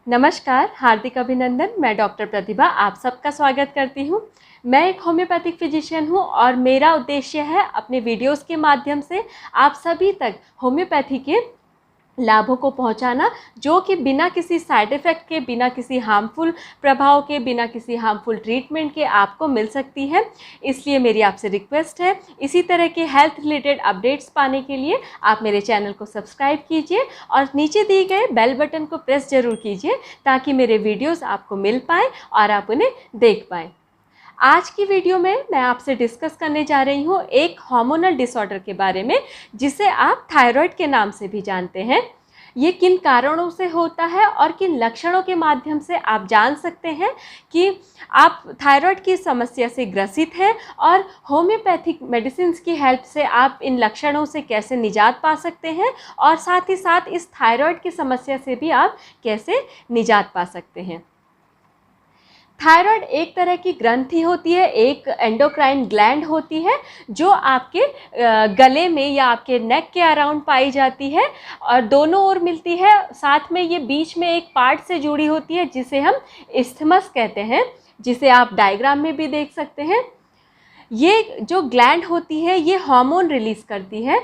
नमस्कार, हार्दिक अभिनंदन। मैं डॉक्टर प्रतिभा आप सबका स्वागत करती हूँ। मैं एक होम्योपैथिक फिजिशियन हूँ और मेरा उद्देश्य है अपने वीडियोस के माध्यम से आप सभी तक होम्योपैथी के लाभों को पहुंचाना, जो कि बिना किसी साइड इफ़ेक्ट के, बिना किसी हार्मफुल प्रभाव के, बिना किसी हार्मफुल ट्रीटमेंट के आपको मिल सकती है। इसलिए मेरी आपसे रिक्वेस्ट है, इसी तरह के हेल्थ रिलेटेड अपडेट्स पाने के लिए आप मेरे चैनल को सब्सक्राइब कीजिए और नीचे दिए गए बेल बटन को प्रेस ज़रूर कीजिए ताकि मेरे वीडियोस आपको मिल पाएँ और आप उन्हें देख पाएँ। आज की वीडियो में मैं आपसे डिस्कस करने जा रही हूँ एक हार्मोनल डिसऑर्डर के बारे में, जिसे आप थायराइड के नाम से भी जानते हैं। ये किन कारणों से होता है और किन लक्षणों के माध्यम से आप जान सकते हैं कि आप थायराइड की समस्या से ग्रसित हैं और होम्योपैथिक मेडिसिन की हेल्प से आप इन लक्षणों से कैसे निजात पा सकते हैं और साथ ही साथ इस थायराइड की समस्या से भी आप कैसे निजात पा सकते हैं। थायराइड एक तरह की ग्रंथि होती है, एक एंडोक्राइन ग्लैंड होती है जो आपके गले में या आपके नेक के अराउंड पाई जाती है और दोनों ओर मिलती है। साथ में ये बीच में एक पार्ट से जुड़ी होती है जिसे हम इस्थमस कहते हैं, जिसे आप डायग्राम में भी देख सकते हैं। ये जो ग्लैंड होती है ये हार्मोन रिलीज़ करती है।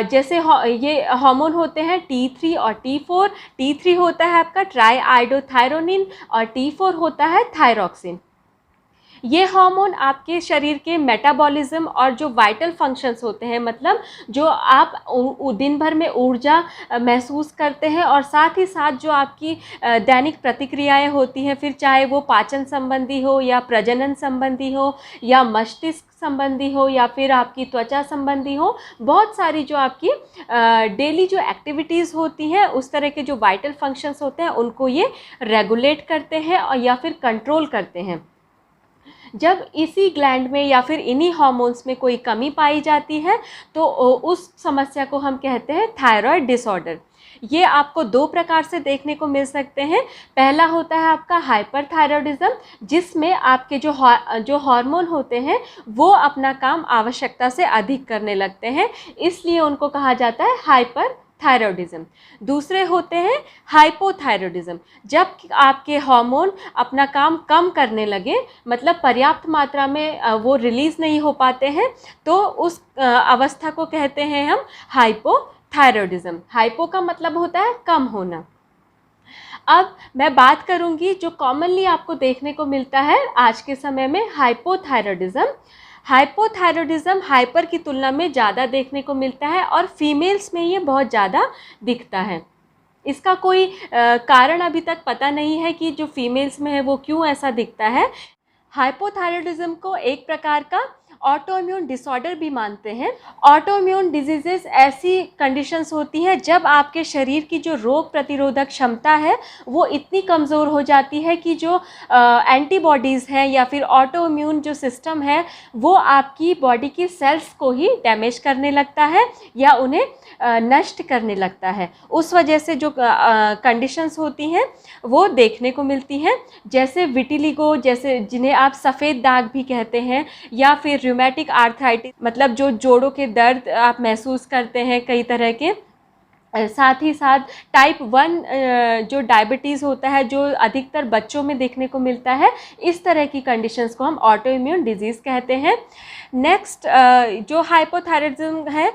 जैसे ये हार्मोन होते हैं T3 और T4। T3 होता है आपका ट्राई आइडोथायरोनिन और T4 होता है थायरॉक्सिन। ये हार्मोन आपके शरीर के मेटाबॉलिज्म और जो वाइटल फंक्शंस होते हैं, मतलब जो आप दिन भर में ऊर्जा महसूस करते हैं और साथ ही साथ जो आपकी दैनिक प्रतिक्रियाएं होती हैं, फिर चाहे वो पाचन संबंधी हो या प्रजनन संबंधी हो या मस्तिष्क संबंधी हो या फिर आपकी त्वचा संबंधी हो, बहुत सारी जो आपकी डेली जो एक्टिविटीज़ होती हैं, उस तरह के जो वाइटल फंक्शंस होते हैं उनको ये रेगुलेट करते हैं और या फिर कंट्रोल करते हैं। जब इसी ग्लैंड में या फिर इन्हीं हार्मोन्स में कोई कमी पाई जाती है तो उस समस्या को हम कहते हैं थायराइड डिसऑर्डर। ये आपको दो प्रकार से देखने को मिल सकते हैं। पहला होता है आपका हाइपरथायरॉयडिज्म, जिसमें आपके जो हार्मोन होते हैं वो अपना काम आवश्यकता से अधिक करने लगते हैं, इसलिए उनको कहा जाता है हाइपरथायरॉयडिज्म। दूसरे होते हैं हाइपोथायरॉयडिज्म, जब आपके हार्मोन अपना काम कम करने लगे, मतलब पर्याप्त मात्रा में वो रिलीज़ नहीं हो पाते हैं, तो उस अवस्था को कहते हैं हम हाइपोथायरॉयडिज्म। हाइपो का मतलब होता है कम होना। अब मैं बात करूंगी जो कॉमनली आपको देखने को मिलता है आज के समय में, हाइपोथायरॉयडिज्म। हाइपोथायरॉयडिज्म हाइपर की तुलना में ज़्यादा देखने को मिलता है और फीमेल्स में ये बहुत ज़्यादा दिखता है। इसका कोई कारण अभी तक पता नहीं है कि जो फीमेल्स में है वो क्यों ऐसा दिखता है। हाइपोथायरॉयडिज्म को एक प्रकार का ऑटोइम्यून डिसऑर्डर भी मानते हैं। ऑटोइम्यून डिजीजेस ऐसी कंडीशंस होती हैं जब आपके शरीर की जो रोग प्रतिरोधक क्षमता है वो इतनी कमज़ोर हो जाती है कि जो एंटीबॉडीज़ हैं या फिर ऑटोइम्यून जो सिस्टम है वो आपकी बॉडी की सेल्स को ही डैमेज करने लगता है या उन्हें नष्ट करने लगता है। उस वजह से जो कंडीशंस होती हैं वो देखने को मिलती हैं, जैसे विटिलिगो, जैसे जिन्हें आप सफ़ेद दाग भी कहते हैं, या फिर रूमेटिक आर्थराइटिस, मतलब जो जोड़ों के दर्द आप महसूस करते हैं कई तरह के। साथ ही साथ टाइप 1 जो डायबिटीज़ होता है जो अधिकतर बच्चों में देखने को मिलता है, इस तरह की कंडीशंस को हम ऑटोइम्यून डिजीज़ कहते हैं। नेक्स्ट जो हाइपोथायरॉयडिज्म है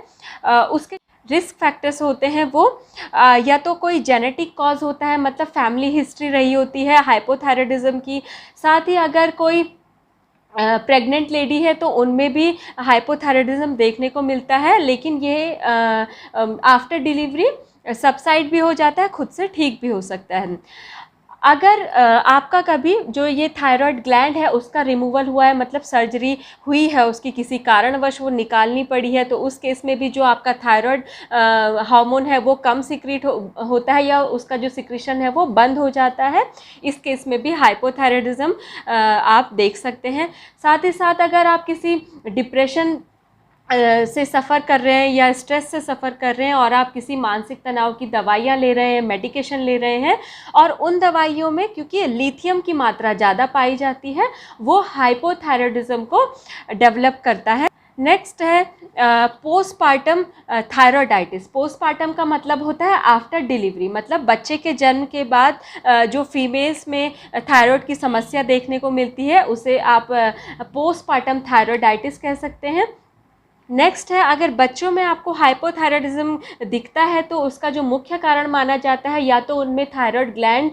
उसके रिस्क फैक्टर्स होते हैं वो या तो कोई जेनेटिक कॉज होता है, मतलब फैमिली हिस्ट्री रही होती है हाइपोथायरॉयडिज्म की। साथ ही अगर कोई प्रेग्नेंट लेडी है तो उनमें भी हाइपोथायरॉयडिज्म देखने को मिलता है, लेकिन ये आफ्टर डिलीवरी सबसाइड भी हो जाता है, खुद से ठीक भी हो सकता है। अगर आपका कभी जो ये थायराइड ग्लैंड है उसका रिमूवल हुआ है, मतलब सर्जरी हुई है, उसकी किसी कारणवश वो निकालनी पड़ी है, तो उस केस में भी जो आपका थायराइड हार्मोन है वो कम सिक्रीट होता है या उसका जो सिक्रीशन है वो बंद हो जाता है। इस केस में भी हाइपोथायरॉयडिज्म आप देख सकते हैं। साथ ही साथ अगर आप किसी डिप्रेशन से सफ़र कर रहे हैं या स्ट्रेस से सफ़र कर रहे हैं और आप किसी मानसिक तनाव की दवाइयाँ ले रहे हैं, मेडिकेशन ले रहे हैं, और उन दवाइयों में क्योंकि लिथियम की मात्रा ज़्यादा पाई जाती है, वो हाइपोथायरॉयडिज्म को डेवलप करता है। नेक्स्ट है पोस्टपार्टम थायराइडाइटिस। पोस्टपार्टम का मतलब होता है आफ्टर डिलीवरी, मतलब बच्चे के जन्म के बाद जो फीमेल्स में थायराइड की समस्या देखने को मिलती है उसे आप पोस्टपार्टम थायराइडाइटिस कह सकते हैं। नेक्स्ट है, अगर बच्चों में आपको हाइपोथायराइडिज्म दिखता है तो उसका जो मुख्य कारण माना जाता है या तो उनमें थायराइड ग्लैंड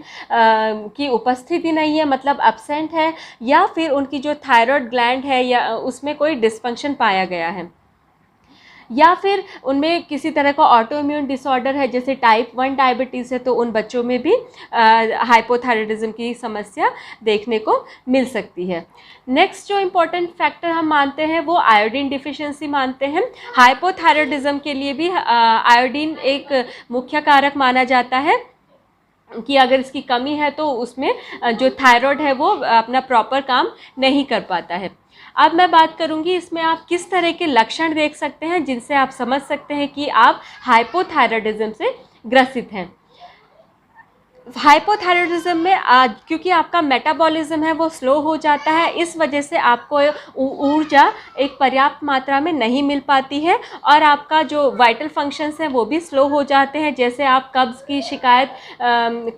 की उपस्थिति नहीं है, मतलब एब्सेंट है, या फिर उनकी जो थायराइड ग्लैंड है या उसमें कोई डिस्फंक्शन पाया गया है, या फिर उनमें किसी तरह का ऑटो इम्यून डिसऑर्डर है, जैसे टाइप 1 डायबिटीज़ है तो उन बच्चों में भी हाइपोथायराइडिज्म की समस्या देखने को मिल सकती है। नेक्स्ट जो इम्पोर्टेंट फैक्टर हम मानते हैं वो आयोडीन डिफिशियंसी मानते हैं। हाइपोथायराइडिज्म के लिए भी आयोडीन एक मुख्य कारक माना जाता है कि अगर इसकी कमी है तो उसमें जो थायराइड है वो अपना प्रॉपर काम नहीं कर पाता है। अब मैं बात करूंगी इसमें आप किस तरह के लक्षण देख सकते हैं जिनसे आप समझ सकते हैं कि आप हाइपोथायराइडिज्म से ग्रसित हैं। हाइपोथायराइडिज्म में क्योंकि आपका मेटाबॉलिज्म है वो स्लो हो जाता है, इस वजह से आपको ऊर्जा एक पर्याप्त मात्रा में नहीं मिल पाती है और आपका जो वाइटल फंक्शंस हैं वो भी स्लो हो जाते हैं, जैसे आप कब्ज़ की शिकायत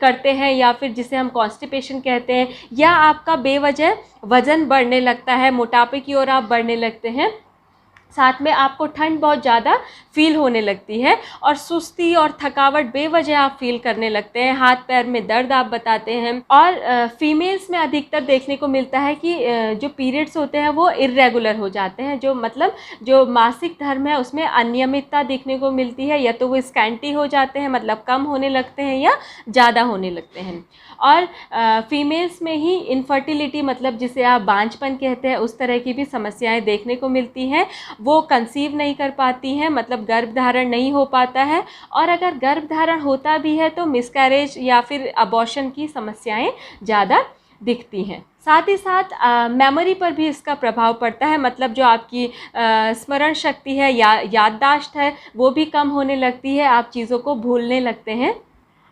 करते हैं या फिर जिसे हम कॉन्स्टिपेशन कहते हैं, या आपका बेवजह वज़न बढ़ने लगता है, मोटापे की ओर आप बढ़ने लगते हैं, साथ में आपको ठंड बहुत ज़्यादा फील होने लगती है और सुस्ती और थकावट बेवजह आप फील करने लगते हैं, हाथ पैर में दर्द आप बताते हैं। और फीमेल्स में अधिकतर देखने को मिलता है कि जो पीरियड्स होते हैं वो इर्रेगुलर हो जाते हैं, जो मतलब जो मासिक धर्म है उसमें अनियमितता देखने को मिलती है, या तो वो स्कैंटी हो जाते हैं मतलब कम होने लगते हैं या ज़्यादा होने लगते हैं। और फीमेल्स में ही इनफर्टिलिटी मतलब जिसे आप बांझपन कहते हैं उस तरह की भी समस्याएं देखने को मिलती हैं, वो कंसीव नहीं कर पाती हैं, मतलब गर्भधारण नहीं हो पाता है, और अगर गर्भधारण होता भी है तो मिसकैरेज या फिर अबॉर्शन की समस्याएं ज़्यादा दिखती हैं। साथ ही साथ मेमोरी पर भी इसका प्रभाव पड़ता है, मतलब जो आपकी स्मरण शक्ति है या याददाश्त है वो भी कम होने लगती है, आप चीज़ों को भूलने लगते हैं,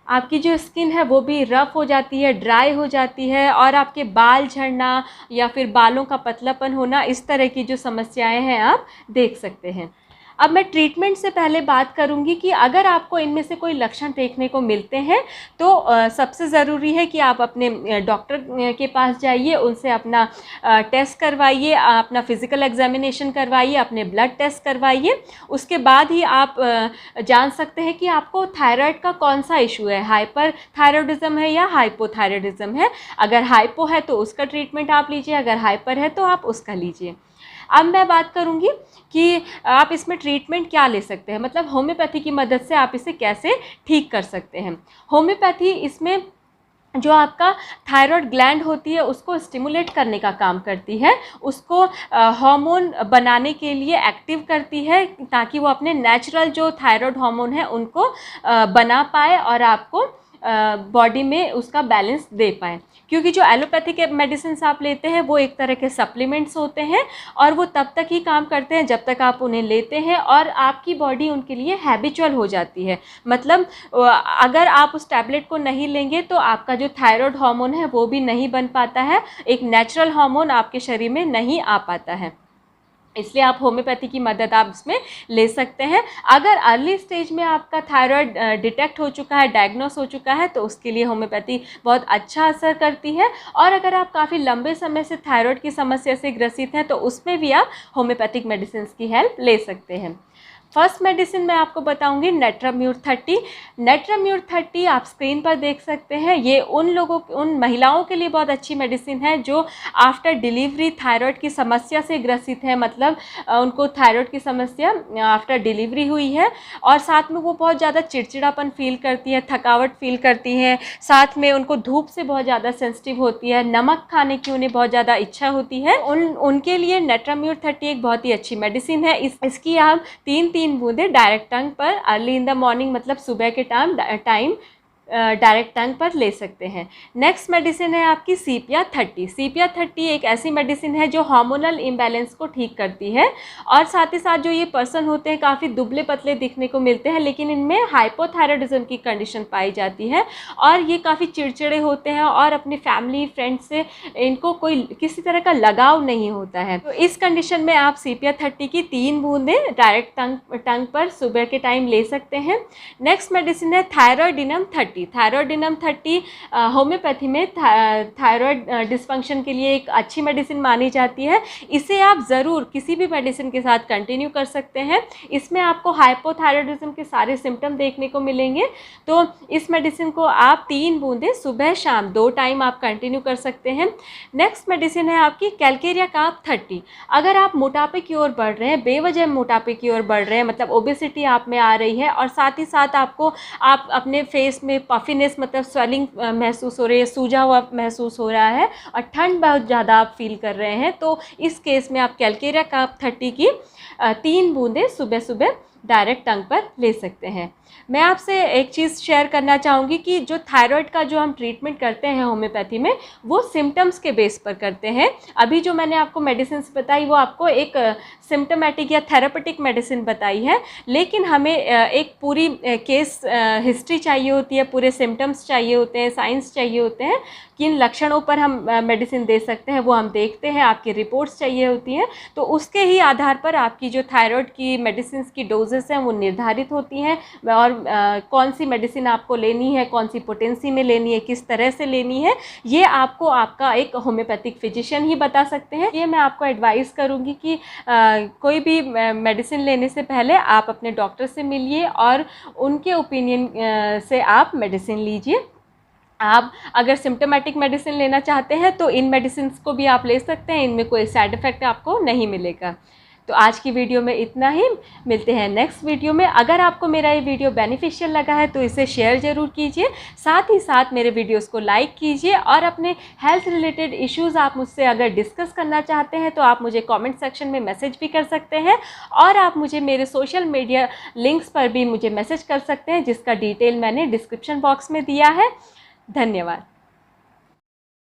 आपकी जो स्किन है वो भी रफ़ हो जाती है, ड्राई हो जाती है, और आपके बाल झड़ना या फिर बालों का पतलापन होना, इस तरह की जो समस्याएं हैं आप देख सकते हैं। अब मैं ट्रीटमेंट से पहले बात करूंगी कि अगर आपको इनमें से कोई लक्षण देखने को मिलते हैं तो सबसे ज़रूरी है कि आप अपने डॉक्टर के पास जाइए, उनसे अपना टेस्ट करवाइए, अपना फिज़िकल एग्जामिनेशन करवाइए, अपने ब्लड टेस्ट करवाइए। उसके बाद ही आप जान सकते हैं कि आपको थायराइड का कौन सा इशू है, हाइपर थायराइडिज्म है या हाइपोथायराइडिज्म है। अगर हाइपो है तो उसका ट्रीटमेंट आप लीजिए, अगर हाइपर है तो आप उसका लीजिए। अब मैं बात करूंगी कि आप इसमें ट्रीटमेंट क्या ले सकते हैं, मतलब होम्योपैथी की मदद से आप इसे कैसे ठीक कर सकते हैं। होम्योपैथी इसमें जो आपका थायराइड ग्लैंड होती है उसको स्टिमुलेट करने का काम करती है, उसको हार्मोन बनाने के लिए एक्टिव करती है ताकि वो अपने नेचुरल जो थायराइड हार्मोन है उनको बना पाए और आपको बॉडी में उसका बैलेंस दे पाए। क्योंकि जो एलोपैथिक मेडिसिन आप लेते हैं वो एक तरह के सप्लीमेंट्स होते हैं और वो तब तक ही काम करते हैं जब तक आप उन्हें लेते हैं और आपकी बॉडी उनके लिए हैबिचुअल हो जाती है। मतलब अगर आप उस टैबलेट को नहीं लेंगे तो आपका जो थायराइड हार्मोन है वो भी नहीं बन पाता है, एक नेचुरल हार्मोन आपके शरीर में नहीं आ पाता है, इसलिए आप होम्योपैथी की मदद आप इसमें ले सकते हैं। अगर अर्ली स्टेज में आपका थायराइड डिटेक्ट हो चुका है, डायग्नोस हो चुका है, तो उसके लिए होम्योपैथी बहुत अच्छा असर करती है, और अगर आप काफ़ी लंबे समय से थायराइड की समस्या से ग्रसित हैं तो उसमें भी आप होम्योपैथिक मेडिसिन की हेल्प ले सकते हैं। फर्स्ट मेडिसिन मैं आपको बताऊंगी नेट्राम्यूर 30। नेट्राम्यूर 30 आप स्क्रीन पर देख सकते हैं, ये उन महिलाओं के लिए बहुत अच्छी मेडिसिन है जो आफ्टर डिलीवरी थायराइड की समस्या से ग्रसित है, मतलब उनको थायराइड की समस्या आफ्टर डिलीवरी हुई है और साथ में वो बहुत ज़्यादा चिड़चिड़ापन फील करती है, थकावट फील करती हैं, साथ में उनको धूप से बहुत ज़्यादा सेंसिटिव होती है, नमक खाने की उन्हें बहुत ज़्यादा इच्छा होती है, उनके लिए नेट्राम्यूर 30 एक बहुत ही अच्छी मेडिसिन है। इसकी आप 3 बूंदें डायरेक्ट टंग पर अर्ली इन द मॉर्निंग मतलब सुबह के टाइम डायरेक्ट टंग पर ले सकते हैं। नेक्स्ट मेडिसिन है आपकी सीपिया 30। सीपिया 30 एक ऐसी मेडिसिन है जो हार्मोनल इम्बैलेंस को ठीक करती है, और साथ ही साथ जो ये पर्सन होते हैं काफ़ी दुबले पतले दिखने को मिलते हैं, लेकिन इनमें हाइपोथायराइडिज्म की कंडीशन पाई जाती है और ये काफ़ी चिड़चिड़े होते हैं और अपनी फैमिली फ्रेंड्स से इनको कोई किसी तरह का लगाव नहीं होता है। तो इस कंडीशन में आप सीपिया 30 की 3 बूंदें डायरेक्ट टंग पर सुबह के टाइम ले सकते हैं। नेक्स्ट मेडिसिन है थायरॉयडिनम 30। थायरॉयडिनम 30 होम्योपैथी में थायरॉयड डिस्फंक्शन के लिए एक अच्छी मेडिसिन मानी जाती है। इसे आप ज़रूर किसी भी मेडिसिन के साथ कंटिन्यू कर सकते हैं। इसमें आपको हाइपोथायरॉयडिज्म के सारे सिम्टम देखने को मिलेंगे। तो इस मेडिसिन को आप 3 बूंदें सुबह शाम 2 टाइम आप कंटिन्यू कर सकते हैं। नेक्स्ट मेडिसिन है आपकी कैलकेरिया कार्ब 30। अगर आप मोटापे की ओर बढ़ रहे हैं, बेवजह मोटापे की ओर बढ़ रहे हैं, मतलब ओबेसिटी आप में आ रही है और साथ ही साथ आप अपने फेस में पफिनेस मतलब स्वेलिंग महसूस हो रही है, सूजा हुआ महसूस हो रहा है और ठंड बहुत ज़्यादा आप फील कर रहे हैं, तो इस केस में आप कैलकेरिया कार्ब 30 की 3 बूंदें सुबह सुबह डायरेक्ट टंग पर ले सकते हैं। मैं आपसे एक चीज़ शेयर करना चाहूँगी कि जो थायराइड का जो हम ट्रीटमेंट करते हैं होम्योपैथी में, वो सिम्टम्स के बेस पर करते हैं। अभी जो मैंने आपको मेडिसिन बताई वो आपको एक सिम्टोमेटिक या थेरापेटिक मेडिसिन बताई है, लेकिन हमें एक पूरी केस हिस्ट्री चाहिए होती है, पूरे सिम्टम्स चाहिए होते हैं, साइंस चाहिए होते हैं, किन लक्षणों पर हम मेडिसिन दे सकते हैं वो हम देखते हैं, आपकी रिपोर्ट्स चाहिए होती हैं। तो उसके ही आधार पर आपकी जो थायराइड की मेडिसिन की डोजेस हैं वो निर्धारित होती हैं, और कौन सी मेडिसिन आपको लेनी है, कौन सी पोटेंसी में लेनी है, किस तरह से लेनी है, ये आपको आपका एक होम्योपैथिक फिजिशियन ही बता सकते हैं। ये मैं आपको एडवाइस करूँगी कि कोई भी मेडिसिन लेने से पहले आप अपने डॉक्टर से मिलिए और उनके ओपिनियन से आप मेडिसिन लीजिए। आप अगर सिम्टोमेटिक मेडिसिन लेना चाहते हैं तो इन मेडिसिन को भी आप ले सकते हैं, इनमें कोई साइड इफ़ेक्ट आपको नहीं मिलेगा। तो आज की वीडियो में इतना ही, मिलते हैं नेक्स्ट वीडियो में। अगर आपको मेरा ये वीडियो बेनिफिशियल लगा है तो इसे शेयर ज़रूर कीजिए, साथ ही साथ मेरे वीडियोस को लाइक कीजिए, और अपने हेल्थ रिलेटेड इश्यूज़ आप मुझसे अगर डिस्कस करना चाहते हैं तो आप मुझे कमेंट सेक्शन में मैसेज भी कर सकते हैं, और आप मुझे मेरे सोशल मीडिया लिंक्स पर भी मुझे मैसेज कर सकते हैं, जिसका डिटेल मैंने डिस्क्रिप्शन बॉक्स में दिया है। धन्यवाद।